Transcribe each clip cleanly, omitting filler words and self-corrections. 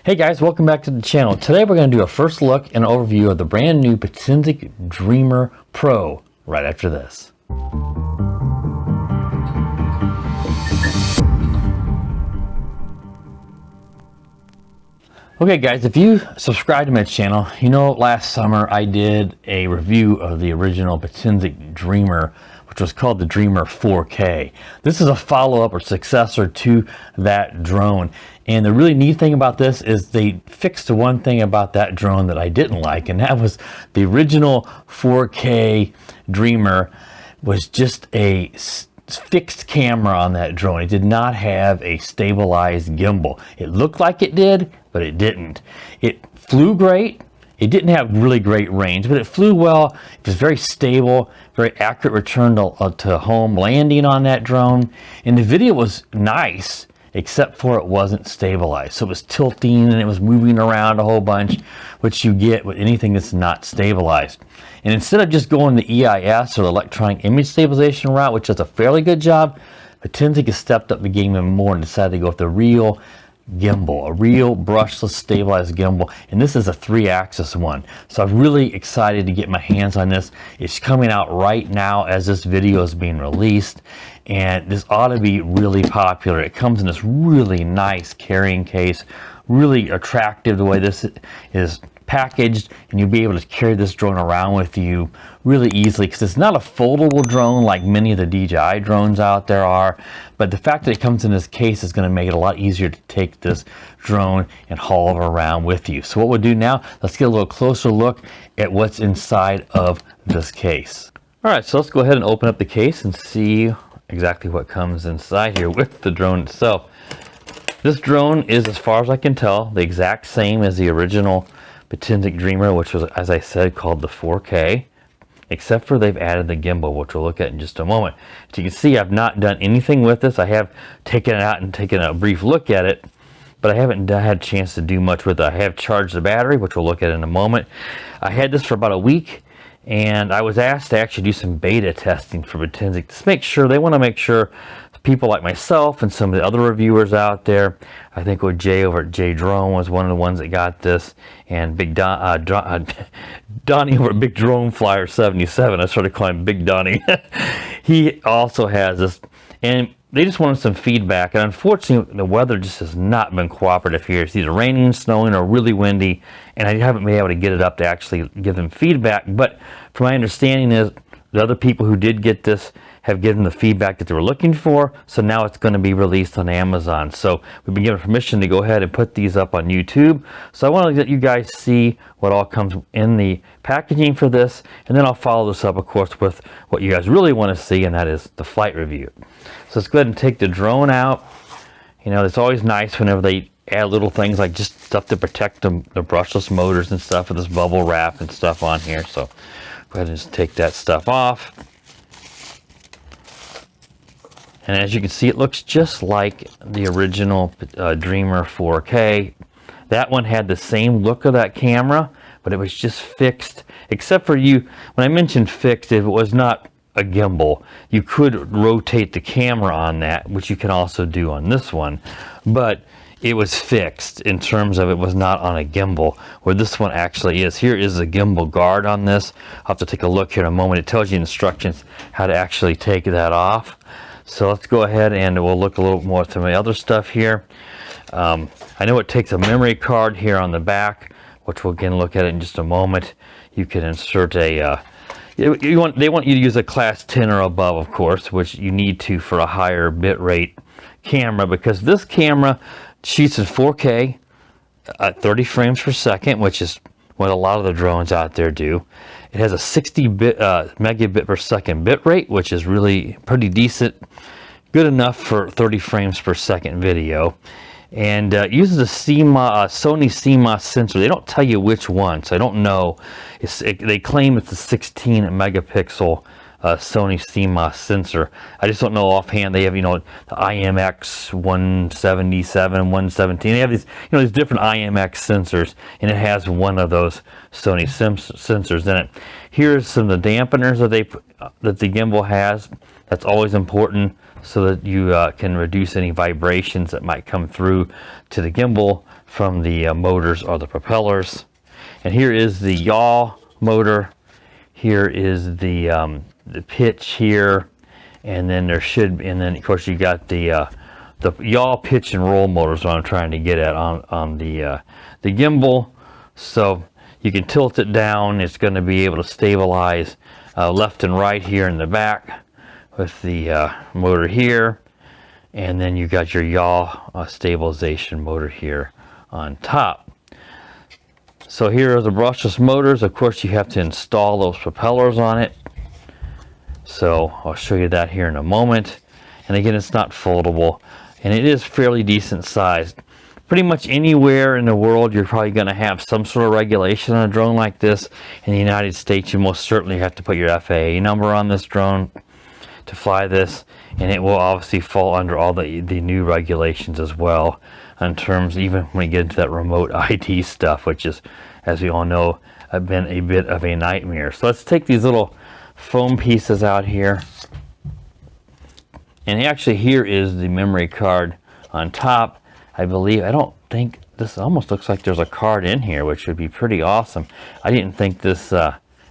Hey guys, welcome back to the channel. Today we're going to do a first look and overview of the brand new Potensic Dreamer Pro right after this. Okay guys, if you subscribe to my channel, you know last summer I did a review of the original Potensic Dreamer, which was called the Dreamer 4K. This is a follow-up or successor to that drone. And the really neat thing about this is they fixed the one thing about that drone that I didn't like, and that was the original 4K Dreamer was just a fixed camera on that drone. It did not have a stabilized gimbal. It looked like it did, but it didn't. It flew great. It didn't have really great range, but it flew well. It was very stable, very accurate return to home landing on that drone. And the video was nice, except for it wasn't stabilized. So it was tilting and it was moving around a whole bunch, which you get with anything that's not stabilized. And instead of just going the EIS or the electronic image stabilization route, which does a fairly good job, Potensic has stepped up the game even more and decided to go with the real gimbal, a real brushless stabilized gimbal, and this is a 3-axis one. So I'm really excited to get my hands on this. It's coming out right now as this video is being released, and this ought to be really popular. It comes in this really nice carrying case, really attractive the way this is packaged, and you'll be able to carry this drone around with you really easily because it's not a foldable drone like many of the DJI drones out there are, but the fact that it comes in this case is going to make it a lot easier to take this drone and haul it around with you. So what we'll do now, let's get a little closer look at what's inside of this case. Alright, so let's go ahead and open up the case and see exactly what comes inside here with the drone itself. This drone is, as far as I can tell, the exact same as the original Potensic Dreamer, which was, as I said, called the 4K, except for they've added the gimbal, which we'll look at in just a moment. As you can see, I've not done anything with this. I have taken it out and taken a brief look at it, but I haven't had a chance to do much with it. I have charged the battery, which we'll look at in a moment. I had this for about a week, and I was asked to actually do some beta testing for Potensic to make sure, they want to make sure people like myself and some of the other reviewers out there, I think with Jay over at J Drone was one of the ones that got this, and Big Donnie over at Big Drone Flyer 77, I started calling him Big Donnie. He also has this, and they just wanted some feedback, and unfortunately the weather just has not been cooperative here. It's either raining, snowing, or really windy, and I haven't been able to get it up to actually give them feedback. But from my understanding is the other people who did get this have given the feedback that they were looking for, so now it's going to be released on Amazon. So we've been given permission to go ahead and put these up on YouTube. So I want to let you guys see what all comes in the packaging for this, and then I'll follow this up, of course, with what you guys really want to see, and that is the flight review. So let's go ahead and take the drone out. You know, it's always nice whenever they add little things like just stuff to protect the brushless motors and stuff with this bubble wrap and stuff on here. So go ahead and just take that stuff off. And as you can see, it looks just like the original Dreamer 4K. That one had the same look of that camera, but it was just fixed. Except for when I mentioned fixed, if it was not a gimbal, you could rotate the camera on that, which you can also do on this one. But it was fixed in terms of it was not on a gimbal, where this one actually is. Here is the gimbal guard on this. I'll have to take a look here in a moment. It tells you instructions how to actually take that off. So let's go ahead and we'll look a little more at some of the other stuff here. I know it takes a memory card here on the back, which we'll again look at it in just a moment. You can insert a, they want you to use a class 10 or above, of course, which you need to for a higher bit rate camera, because this camera shoots in 4K at 30 frames per second, which is what a lot of the drones out there do. It has a 60 megabit per second bit rate, which is really pretty decent, good enough for 30 frames per second video, and uses a Sony CMOS sensor. They don't tell you which one, so I don't know. They claim it's a 16 megapixel Sony CMOS sensor. I just don't know offhand. They have, you know, the IMX 177, 117. They have these, you know, these different IMX sensors, and it has one of those Sony sensors in it. Here's some of the dampeners that the gimbal has. That's always important, so that you can reduce any vibrations that might come through to the gimbal from the motors or the propellers. And here is the yaw motor. Here is the pitch here, and then there should be, and then of course you got the yaw, pitch, and roll motors. What I'm trying to get at on the gimbal. So you can tilt it down. It's going to be able to stabilize left and right here in the back with the motor here, and then you got your yaw stabilization motor here on top. So here are the brushless motors. Of course, you have to install those propellers on it. So I'll show you that here in a moment. And again, it's not foldable, and it is fairly decent sized. Pretty much anywhere in the world, you're probably going to have some sort of regulation on a drone like this. In the United States, you most certainly have to put your FAA number on this drone to fly this, and it will obviously fall under all the new regulations as well, in terms, even when you get into that remote ID stuff, which is, as we all know, been a bit of a nightmare. So let's take these little foam pieces out here, and actually here is the memory card on top. I believe, I don't think, this almost looks like there's a card in here, which would be pretty awesome. I didn't think this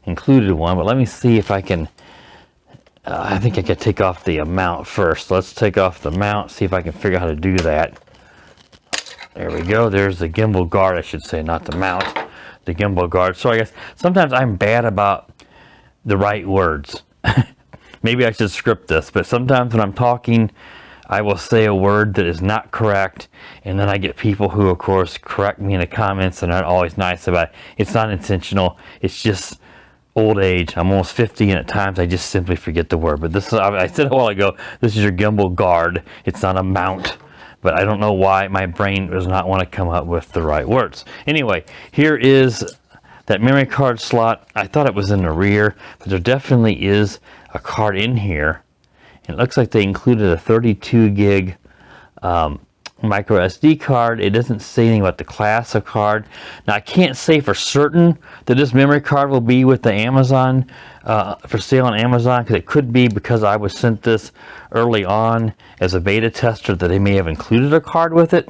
included one, but let me see if I can. I think I could take off the mount first. Let's take off the mount, see if I can figure out how to do that. There we go. There's the gimbal guard, I should say, not the mount. The gimbal guard. So I guess sometimes I'm bad about the right words. Maybe I should script this, but sometimes when I'm talking, I will say a word that is not correct, and then I get people who, of course, correct me in the comments, and are always nice about it. It's not intentional. It's just old age. I'm almost 50, and at times I just simply forget the word. But this is, I said a while ago, this is your gimbal guard. It's not a mount. But I don't know why my brain does not want to come up with the right words. Anyway, here is that memory card slot. I thought it was in the rear, but there definitely is a card in here. And it looks like they included a 32 gig micro SD card. It doesn't say anything about the class of card. Now, I can't say for certain that this memory card will be with the Amazon, for sale on Amazon, because it could be, because I was sent this early on as a beta tester, that they may have included a card with it.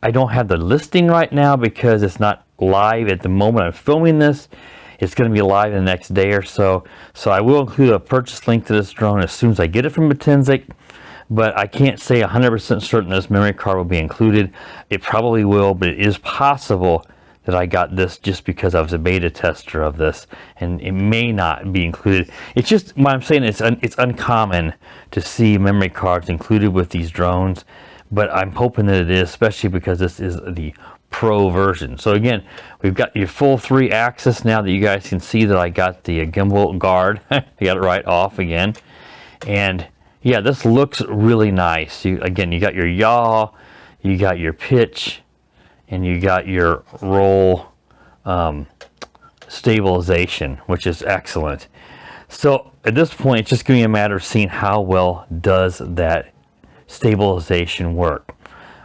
I don't have the listing right now because it's not live at the moment I'm filming this. It's going to be live in the next day or so. So I will include a purchase link to this drone as soon as I get it from Potensic. But I can't say 100% certain this memory card will be included. It probably will, but it is possible that I got this just because I was a beta tester of this, and it may not be included. It's just, what I'm saying, it's uncommon to see memory cards included with these drones, but I'm hoping that it is, especially because this is the Pro version. So again, we've got your full 3-axis now that you guys can see that I got the gimbal guard. I got it right off again, and yeah, this looks really nice. Again, you got your yaw, you got your pitch, and you got your roll stabilization, which is excellent. So at this point, it's just going to be a matter of seeing how well does that stabilization work.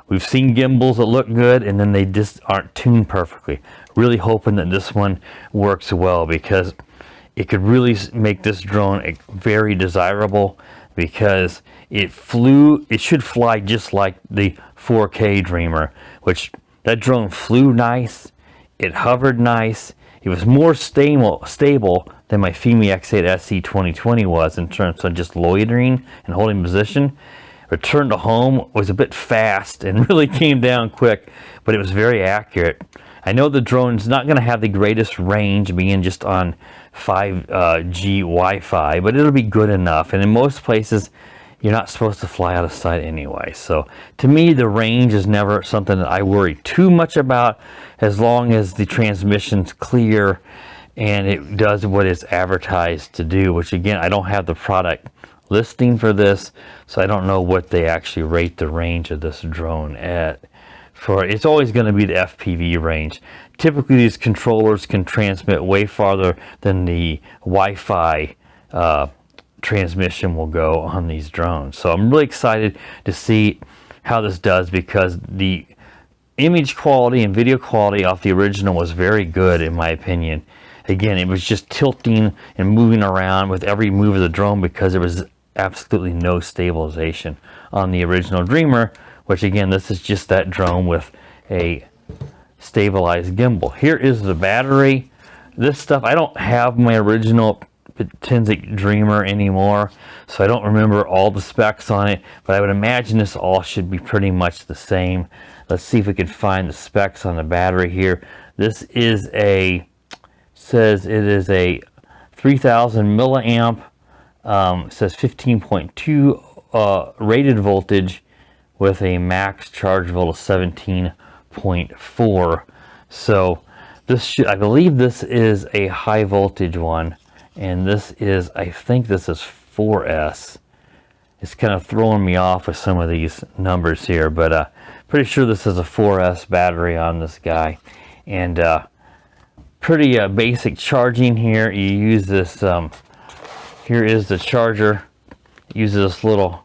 We've seen gimbals that look good, and then they just aren't tuned perfectly. Really hoping that this one works well, because it could really make this drone very desirable, because it should fly just like the 4K Dreamer, which that drone flew nice, it hovered nice, it was more stable than my FIMI X8 SE 2020 was in terms of just loitering and holding position. Return to home was a bit fast and really came down quick, but it was very accurate. I know the drone's not going to have the greatest range, being just on 5G Wi-Fi, but it'll be good enough. And in most places, you're not supposed to fly out of sight anyway. So to me, the range is never something that I worry too much about, as long as the transmission's clear and it does what it's advertised to do, which again, I don't have the product listing for this, so I don't know what they actually rate the range of this drone at. It's always going to be the FPV range. Typically, these controllers can transmit way farther than the Wi-Fi transmission will go on these drones. So I'm really excited to see how this does, because the image quality and video quality off the original was very good, in my opinion. Again, it was just tilting and moving around with every move of the drone, because there was absolutely no stabilization on the original Dreamer, which again, this is just that drone with a stabilized gimbal. Here is the battery. This stuff, I don't have my original Potensic Dreamer anymore, so I don't remember all the specs on it, but I would imagine this all should be pretty much the same. Let's see if we can find the specs on the battery here. This is says it is a 3000 milliamp, says 15.2 rated voltage with a max charge volt of 17.4. So this should, I believe this is a high voltage one, and this is, I think this is 4S. It's kind of throwing me off with some of these numbers here, but pretty sure this is a 4S battery on this guy. And pretty basic charging here. You use this, here is the charger. It uses this little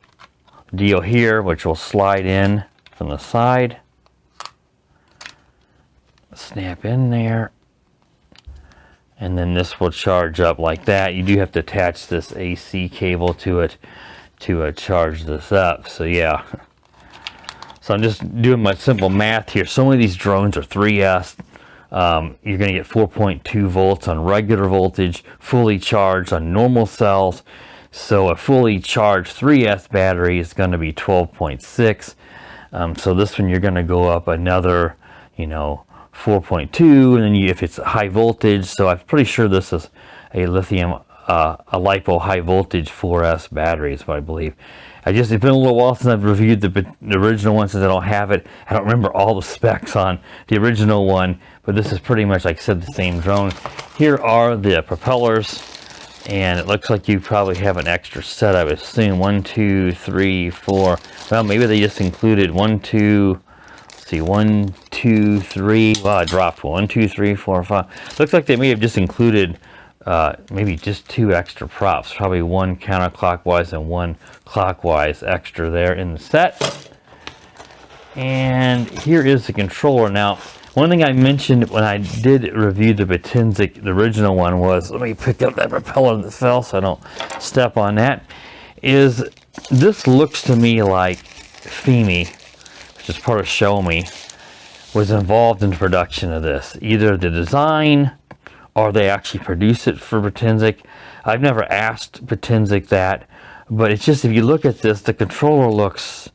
deal here, which will slide in from the side. Snap in there. And then this will charge up like that. You do have to attach this AC cable to it to charge this up. So yeah. So I'm just doing my simple math here. Some of these drones are 3S. You're going to get 4.2 volts on regular voltage, fully charged on normal cells. So a fully charged 3S battery is going to be 12.6. So this one you're going to go up another, 4.2, and then if it's high voltage, so I'm pretty sure this is a lithium, a LiPo high voltage 4S battery is what I believe. It's been a little while since I've reviewed the original one, since I don't have it. I don't remember all the specs on the original one, but this is pretty much, like I said, the same drone. Here are the propellers, and it looks like you probably have an extra set, I would assume. 1, 2, 3, 4. Well, maybe they just included 1, 2. See, 1, 2, 3. Well, I dropped 1, 2, 3, 4, 5. Looks like they may have just included maybe just 2 extra props, probably 1 counterclockwise and 1 clockwise extra there in the set. And here is the controller. Now, one thing I mentioned when I did review the Potensic, the original one, was, let me pick up that propeller that fell so I don't step on that, is this looks to me like FIMI, which is part of Show Me, was involved in the production of this. Either the design or they actually produce it for Potensic. I've never asked Potensic that, but it's just, if you look at this, the controller looks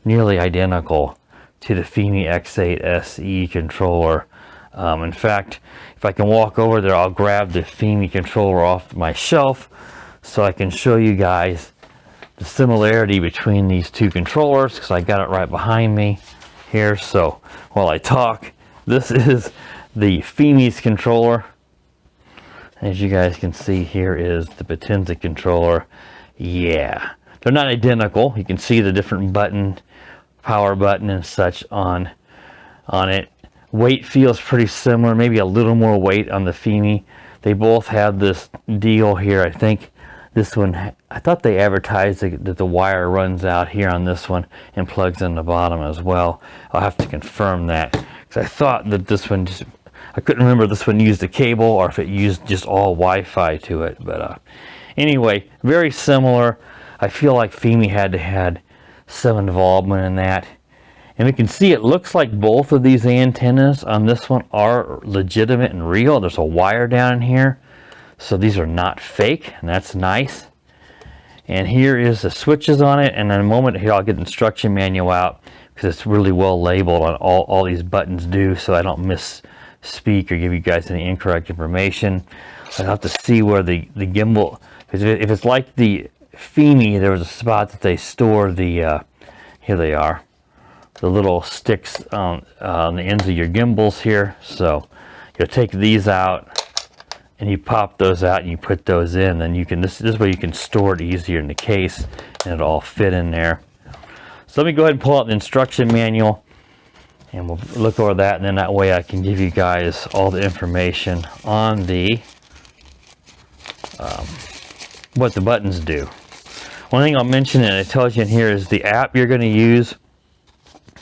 nearly identical to the FIMI X8 SE controller. In fact, if I can walk over there, I'll grab the FIMI controller off my shelf so I can show you guys the similarity between these two controllers, because I got it right behind me here. So while I talk, this is the FIMI's controller. As you guys can see, here is the Potensic controller. Yeah, they're not identical. You can see the different button, power button and such on it. Weight feels pretty similar, maybe a little more weight on the FIMI. They both have this deal here. I think this one, I thought they advertised that the wire runs out here on this one and plugs in the bottom as well. I'll have to confirm that, because I thought that this one just, I couldn't remember if this one used a cable or if it used just all Wi-Fi to it. But anyway, very similar. I feel like FIMI had some involvement in that. And we can see it looks like both of these antennas on this one are legitimate and real. There's a wire down in here, so these are not fake, and that's nice. And here is the switches on it, and in a moment here I'll get the instruction manual out, because it's really well labeled on all these buttons do, so I don't misspeak or give you guys any incorrect information. I'll have to see where the gimbal, because if it's like the FIMI, there was a spot that they store the, here they are, the little sticks on the ends of your gimbals here. So you'll take these out and you pop those out and you put those in, then you can, this way you can store it easier in the case and it'll all fit in there. So let me go ahead and pull out the instruction manual and we'll look over that, and then that way I can give you guys all the information on the what the buttons do. One thing I'll mention, and it tells you in here, is the app you're going to use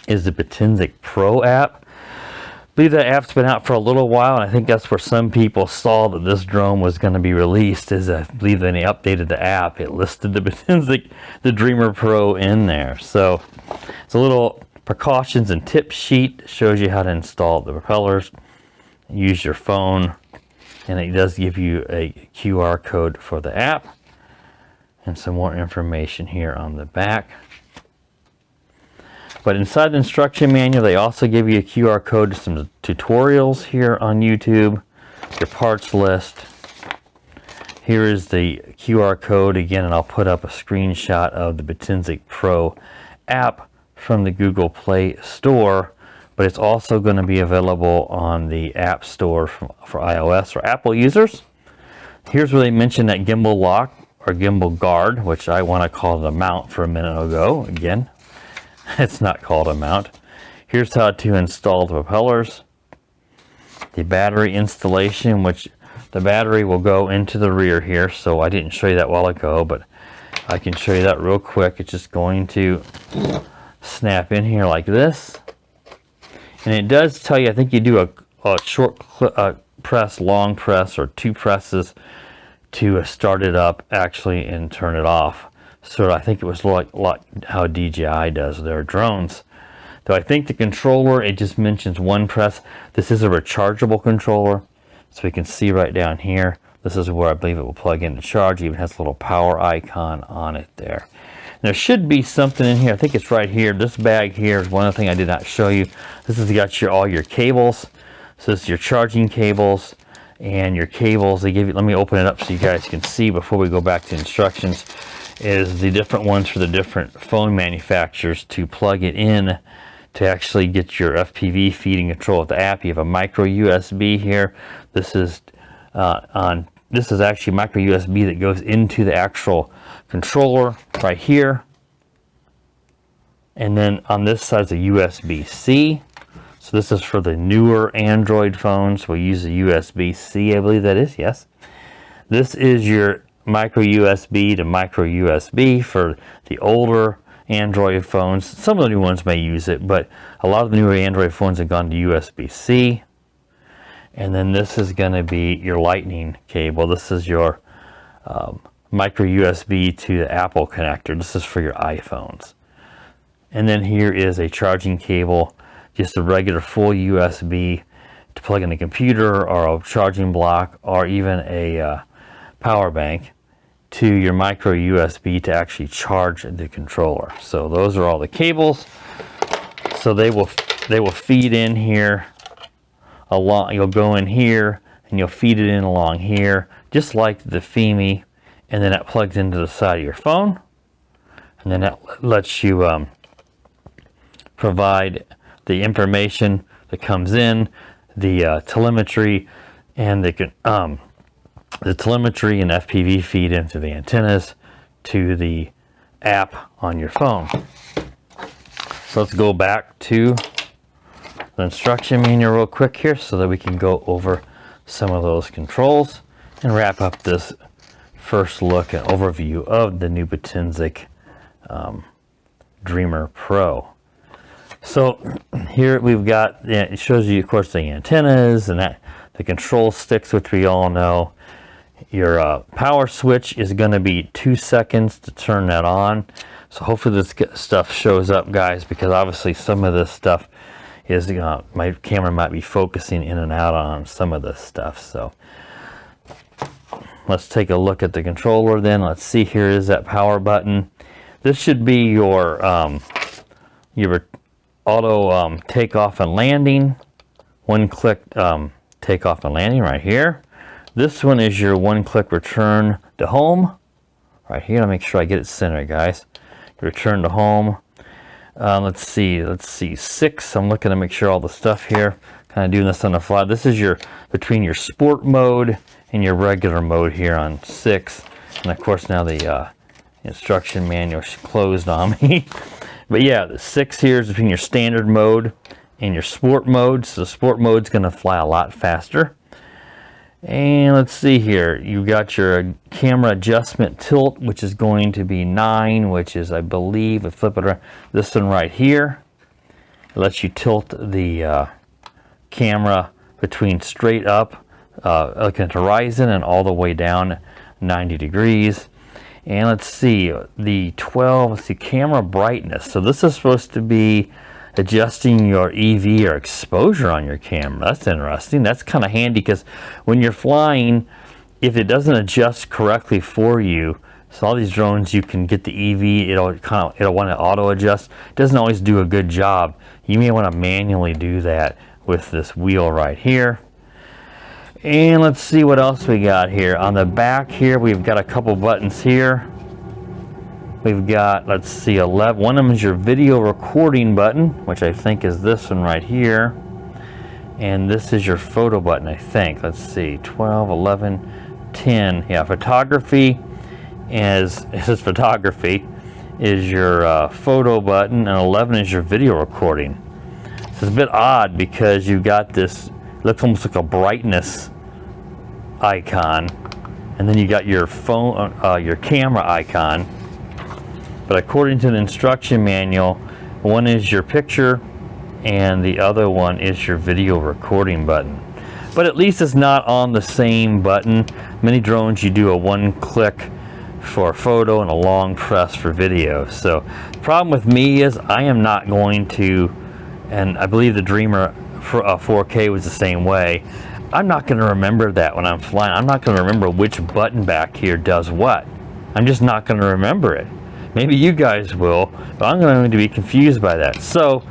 is the Potensic Pro app. I believe that app's been out for a little while, and I think that's where some people saw that this drone was going to be released. Is I believe when they updated the app, it listed the Potensic, the Dreamer Pro in there. So it's a little precautions and tip sheet shows you how to install the propellers. Use your phone, and it does give you a QR code for the app and some more information here on the back. But inside the instruction manual, they also give you a QR code to some tutorials here on YouTube, your parts list. Here is the QR code again, and I'll put up a screenshot of the Potensic Pro app from the Google Play Store, but it's also going to be available on the App Store for iOS or Apple users. Here's where they mentioned that gimbal lock or gimbal guard, which I want to call it a mount for a minute ago. Again, it's not called a mount. Here's how to install the propellers. The battery installation, which the battery will go into the rear here, so I didn't show you that a while ago, but I can show you that real quick. It's just going to snap in here like this. And it does tell you, I think you do a short press, long press, or 2 presses to start it up actually and turn it off. So I think it was like how DJI does their drones. Though I think the controller, it just mentions 1 press. This is a rechargeable controller. So we can see right down here, this is where I believe it will plug in to charge. It even has a little power icon on it there. There should be something in here. I think it's right here. This bag here is one other thing I did not show you. This has got all your cables. So this is your charging cables and your cables. They give you, let me open it up so you guys can see before we go back to instructions, is the different ones for the different phone manufacturers to plug it in to actually get your FPV feed and control of the app. You have a micro USB here. This is actually micro USB that goes into the actual controller right here. And then on this side is a USB-C. So this is for the newer Android phones. We'll use a USB-C, I believe that is, yes. This is your micro USB to micro USB for the older Android phones. Some of the new ones may use it, but a lot of the newer Android phones have gone to USB-C. And then this is going to be your lightning cable. This is your micro USB to the Apple connector. This is for your iPhones. And then here is a charging cable, just a regular full USB to plug in a computer or a charging block or even a power bank to your micro USB to actually charge the controller. So those are all the cables. So they will feed in here along. You'll go in here and you'll feed it in along here, just like the FIMI, and then it plugs into the side of your phone, and then that lets you provide the information that comes in, the telemetry, and the telemetry and FPV feed into the antennas to the app on your phone. So let's go back to the instruction manual real quick here so that we can go over some of those controls and wrap up this first look and overview of the new Potensic Dreamer Pro. So here we've got, it shows you of course the antennas and that the control sticks, which we all know. Your power switch is going to be 2 seconds to turn that on. So hopefully this stuff shows up, guys, because obviously some of this stuff is, my camera might be focusing in and out on some of this stuff. So let's take a look at the controller then. Let's see, here is that power button. This should be your auto takeoff and landing. One-click takeoff and landing right here. This one is your one-click return to home. Right here, I'll make sure I get it centered, guys. Return to home. Let's see, 6. I'm looking to make sure all the stuff here, kind of doing this on the fly. This is your, between your sport mode and your regular mode here on 6. And of course now the instruction manual closed on me. But yeah, the 6 here is between your standard mode and your sport mode. So the sport mode's gonna fly a lot faster. And let's see here, you got your camera adjustment tilt, which is going to be 9, which is, I believe, if flip it around, this one right here. It lets you tilt the camera between straight up, looking at the horizon, and all the way down 90 degrees. And let's see, the 12, let's see, camera brightness. So this is supposed to be, adjusting your EV or exposure on your camera. That's interesting. That's kind of handy because when you're flying, if it doesn't adjust correctly for you, so all these drones, you can get the EV, it'll want to auto adjust. It doesn't always do a good job. You may want to manually do that with this wheel right here. And let's see what else we got here. On the back here, we've got a couple buttons here. We've got, let's see, 11. One of them is your video recording button, which I think is this one right here. And this is your photo button, I think. Let's see, 12, 11, 10. Yeah, photography photography is your photo button, and 11 is your video recording. So it's a bit odd because you've got this, looks almost like a brightness icon, and then you got your phone, your camera icon. But according to the instruction manual, one is your picture and the other one is your video recording button. But at least it's not on the same button. Many drones you do a one click for photo and a long press for video. So the problem with me is I am not going to, and I believe the Dreamer 4K was the same way, I'm not going to remember that when I'm flying. I'm not going to remember which button back here does what. I'm just not going to remember it. Maybe you guys will, but I'm going to be confused by that. So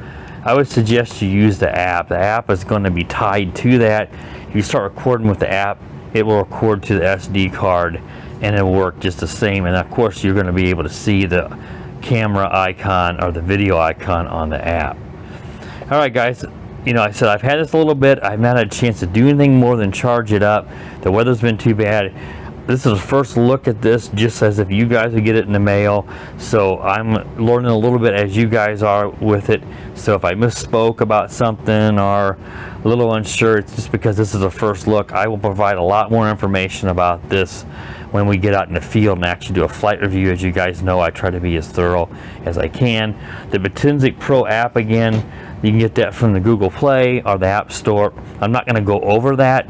I would suggest you use the app. The app is going to be tied to that. If you start recording with the app, it will record to the SD card and it'll work just the same. And of course, you're going to be able to see the camera icon or the video icon on the app. All right, guys. You know, I said I've had this a little bit. I've not had a chance to do anything more than charge it up. The weather's been too bad. This is a first look at this, just as if you guys would get it in the mail. So I'm learning a little bit as you guys are with it. So if I misspoke about something or a little unsure, it's just because this is a first look. I will provide a lot more information about this when we get out in the field and actually do a flight review. As you guys know, I try to be as thorough as I can. The Potensic Pro app, again, you can get that from the Google Play or the App Store. I'm not going to go over that,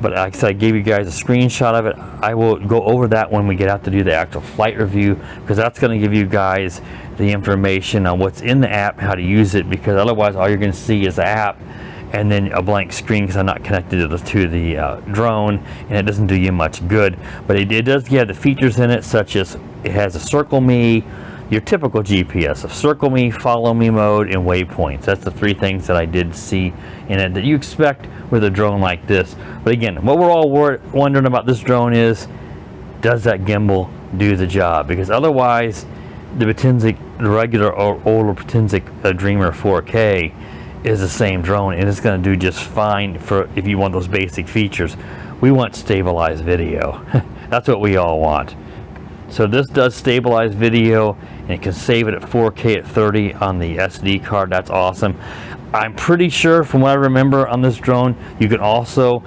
but like I said, I gave you guys a screenshot of it. I will go over that when we get out to do the actual flight review, because that's going to give you guys the information on what's in the app, how to use it, because otherwise all you're going to see is the app and then a blank screen because I'm not connected to the drone, and it doesn't do you much good. But it does have the features in it, such as it has a circle me, your typical GPS, of circle me, follow me mode, and waypoints. That's the three things that I did see in it that you expect with a drone like this. But again, what we're all wondering about this drone is, does that gimbal do the job? Because otherwise, the Potensic, the regular or older Potensic Dreamer 4K is the same drone, and it's going to do just fine for if you want those basic features. We want stabilized video. That's what we all want. So this does stabilize video, and it can save it at 4K at 30 on the SD card. That's awesome. I'm pretty sure, from what I remember on this drone, you can also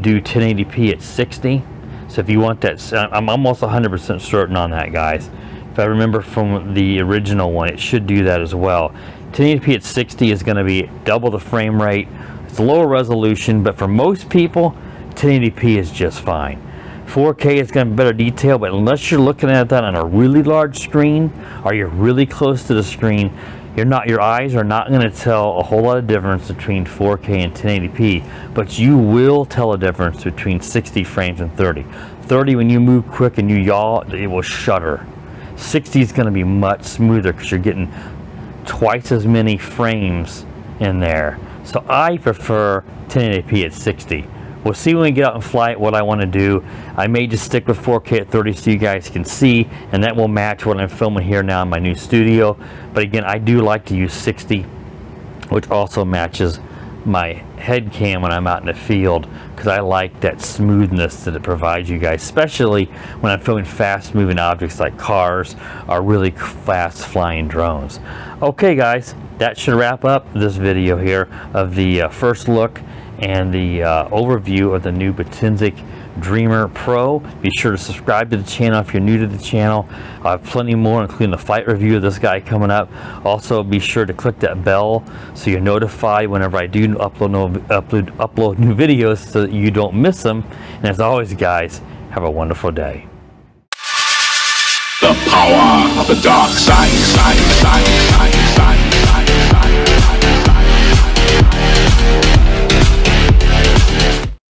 do 1080p at 60. So if you want that, I'm almost 100% certain on that, guys. If I remember from the original one, it should do that as well. 1080p at 60 is going to be double the frame rate. It's a lower resolution, but for most people, 1080p is just fine. 4K is going to be better detail, but unless you're looking at that on a really large screen or you're really close to the screen, your eyes are not going to tell a whole lot of difference between 4K and 1080p, but you will tell a difference between 60 frames and 30. 30, when you move quick and you yaw, it will shudder. 60 is going to be much smoother because you're getting twice as many frames in there. So I prefer 1080p at 60. We'll see when we get out and fly it what I want to do. I may just stick with 4K at 30 so you guys can see, and that will match what I'm filming here now in my new studio. But again, I do like to use 60, which also matches my head cam when I'm out in the field, because I like that smoothness that it provides you guys, especially when I'm filming fast moving objects like cars or really fast flying drones. Okay guys, that should wrap up this video here of the first look and the overview of the new Potensic Dreamer Pro. Be sure to subscribe to the channel if you're new to the channel. I have plenty more, including the flight review of this guy coming up. Also, be sure to click that bell so you're notified whenever I do upload new videos so that you don't miss them. And as always, guys, have a wonderful day. The power of the dark side.